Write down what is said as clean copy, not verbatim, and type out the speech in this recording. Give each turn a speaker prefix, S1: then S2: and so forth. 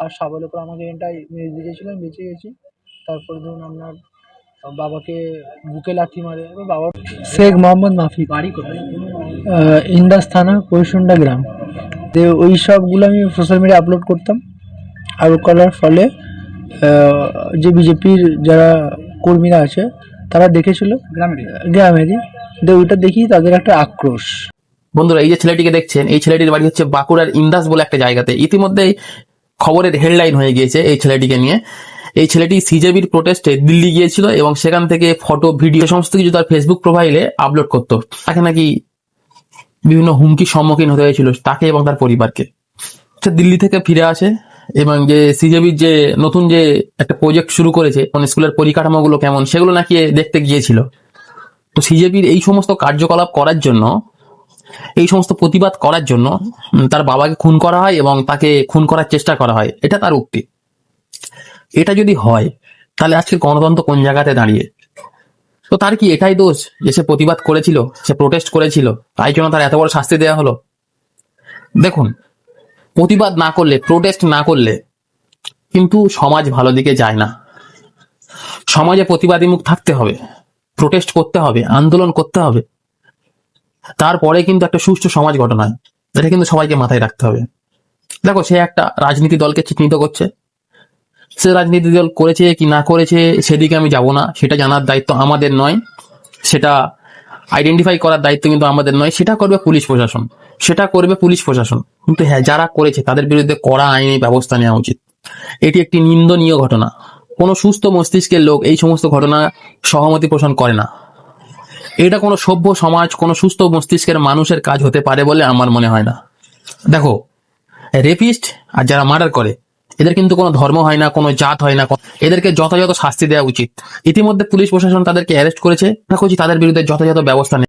S1: আর সাবলে করে আমাকে এটাই মেরে দিয়েছিলেন, বেঁচে গেছি। তারপরে ধরুন আপনার বাবাকে বুকে লাথি মারে, এবার বাবার শেখ মোহাম্মদ মাফি, বাড়ি কোথায়? ইন্দাস থানা, পরিসুন্ডা গ্রাম। তো ওই সবগুলো আমি সোশ্যাল মিডিয়া আপলোড করতাম। আর করার ফলে যে বিজেপির যারা কর্মীরা আছে তারা দেখেছিল, গ্রামেরই, ওইটা দেখি তাদের একটা আক্রোশ।
S2: বন্ধুরা, এই যে ছেলেটিকে দেখছেন, এই ছেলেটির বাড়ি হচ্ছে বাঁকুড়ার ইন্দাস বলে একটা জায়গাতে। ইতিমধ্যেই খবরের হেডলাইন হয়ে গিয়েছে এই ছেলেটিকে নিয়ে। এই ছেলেটি সিজেবির প্রোটেস্টে দিল্লি গিয়েছিল এবং সেখান থেকে ফটো, ভিডিও সমস্ত কিছু তার ফেসবুক প্রোফাইলে আপলোড করতো। তাকে নাকি বিভিন্ন হুমকির সম্মুখীন হতে হয়েছিল, তাকে এবং তার পরিবারকে। সে দিল্লি থেকে ফিরে আসে এবং যে সিজেবির যে নতুন যে একটা প্রজেক্ট শুরু করেছে, মানে স্কুলের পরিকাঠামোগুলো কেমন, সেগুলো নাকি দেখতে গিয়েছিল। তো সিজেপির এই সমস্ত কার্যকলাপ করার জন্য, এই সমস্ত প্রতিবাদ করার জন্য তার বাবাকে খুন করা হয় এবং তাকে খুন করার চেষ্টা করা হয়, এটা তার উক্তি। এটা যদি হয় তাহলে আজকে গণতন্ত্র কোন জায়গাতে দাঁড়িয়ে? তো তার কি এটাই দোষ যে সে প্রতিবাদ করেছিল, সে প্রোটেস্ট করেছিল, তাই জন্য তার এত বড় শাস্তি দেওয়া হলো? দেখুন, প্রতিবাদ না করলে, প্রোটেস্ট না করলে কিন্তু সমাজ ভালো দিকে যায় না। সমাজে প্রতিবাদী মুখ থাকতে হবে, প্রোটেস্ট করতে হবে, আন্দোলন করতে হবে, তারপরে কিন্তু একটা সুষ্ঠু সমাজ গঠন হয়। এটা কিন্তু সবাইকে মাথায় রাখতে হবে। দেখো, সে একটা রাজনীতি দলকে চিহ্নিত করছে। সে রাজনীতি দল করেছে কি না করেছে সেদিকে আমি যাব না, সেটা জানার দায়িত্ব আমাদের নয়, সেটা আইডেন্টিফাই করার দায়িত্ব কিন্তু আমাদের নয়, সেটা করবে পুলিশ প্রশাসন, সেটা করবে পুলিশ প্রশাসন। কিন্তু হ্যাঁ, যারা করেছে তাদের বিরুদ্ধে কড়া আইনি ব্যবস্থা নেওয়া উচিত। এটি একটি নিন্দনীয় ঘটনা। কোনো সুস্থ মস্তিষ্কের লোক এই সমস্ত ঘটনা সহমতি পোষণ করে না। এটা কোনো সভ্য সমাজ, কোনো সুস্থ মস্তিষ্কের মানুষের কাজ হতে পারে বলে আমার মনে হয় না। দেখো, রেপিস্ট আর যারা মার্ডার করে, এদের কিন্তু কোনো ধর্ম হয় না, কোনো জাত হয় না, এদেরকে যথাযথ শাস্তি দেওয়া উচিত। ইতিমধ্যে পুলিশ প্রশাসন তাদেরকে অ্যারেস্ট করেছে, আশা করছি তাদের বিরুদ্ধে যথাযথ ব্যবস্থা নেবে।